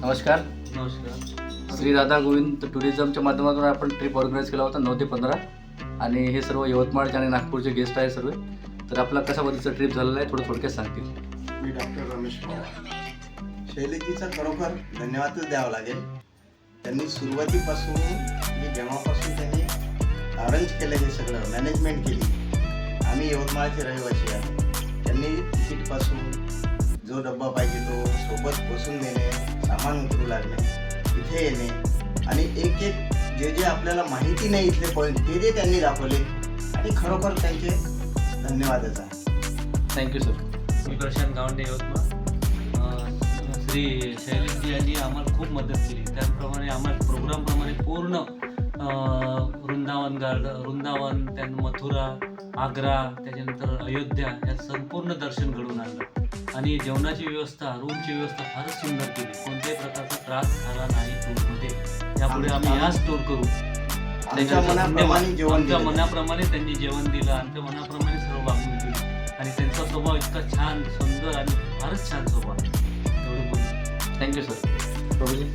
नमस्कार. नमस्कार. श्री राधा गोविंद टुरिझमच्या माध्यमातून आपण ट्रिप ऑर्गनाईज केला होता 9 ते 15 आणि हे सर्व यवतमाळचे आणि नागपूरचे गेस्ट आहे सर्व. तर आपला कशा पद्धतीचा ट्रिप झालेला आहे थोडं थोडक्यात सांगतील. मी डॉक्टर रमेश पवार. शैलेजीचा खरोखर धन्यवादच द्यावं लागेल. त्यांनी सुरुवातीपासून जेव्हापासून त्यांनी अरेंज केलं हे सगळं मॅनेजमेंट केली. आम्ही यवतमाळचे रहिवासी आहे. त्यांनी तिकीटपासून जो डब्बा पाहिजे तो सोबत बसून देणे, सामान उतरू लागणे, इथे येणे आणि एक जे आपल्याला माहिती नाही इथले पॉईंट ते त्यांनी दाखवले आणि खरोखर त्यांचे धन्यवादच आहे. Thank you sir. मी प्रशांत गावंडे यवतमाळ. श्री शैलेशजी यांनी आम्हाला खूप मदत केली. त्याचप्रमाणे आम्हाला प्रोग्रामप्रमाणे पूर्ण वृंदावन त्यानंतर मथुरा, आग्रा, त्याच्यानंतर अयोध्या या संपूर्ण दर्शन घडवून आणलं आणि जेवणाची व्यवस्था, रूमची व्यवस्था फारच सुंदर केली. कोणत्याही प्रकारचा त्रास झाला नाही टूरमध्ये. यापुढे आम्ही याच टूर करू. आमच्या मनाप्रमाणे त्यांनी जेवण दिलं, आमच्या मनाप्रमाणे सर्व वागणूक दिली आणि त्यांचा स्वभाव इतका छान, सुंदर आणि फारच छान स्वभाव. एवढं बोलू. Thank you sir. प्रभूजी.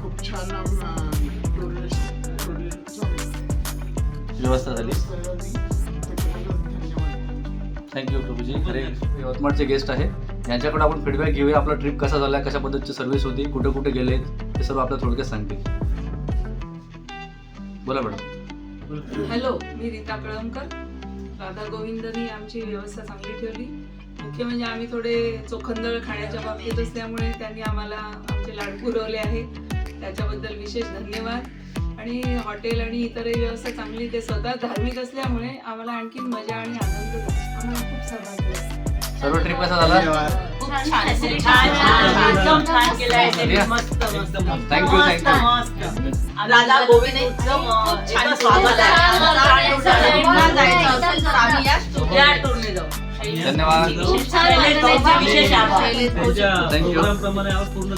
खूप छान व्यवस्था झाली. थँक्यू प्रभूजी. खरे यवतमाळचे गेस्ट आहे, यांच्याकडे आपण फीडबॅक घेऊया. आपला ट्रिप कसा झाला, कशा पद्धतीची सर्व्हिस होती, कुठे कुठे गेले हे सर्व आपल्याला थोडक्यात सांगतील. बोला मॅडम. हॅलो, मी रीता कळमकर. राधा गोविंदनी आमची व्यवस्था चांगली ठेवली. मुख्य म्हणजे आम्ही थोडे चोखंदळ खाण्याच्या बाबतीत असल्यामुळे त्यांनी आम्हाला आमचे लाड पुरवले आहे, त्याच्याबद्दल विशेष धन्यवाद. आणि हॉटेल आणि इतरही व्यवस्था चांगली. ते स्वतः धार्मिक असल्यामुळे आम्हाला आणखीन मजा आणि आनंद झाला. आम्हाला खूप सहभाग झाला. सर्व ट्रिप कसा झाला? थँक्यू. राधा गोविंद छान स्वागत आहे. धन्यवाद. प्रोग्रामप्रमाणे पूर्ण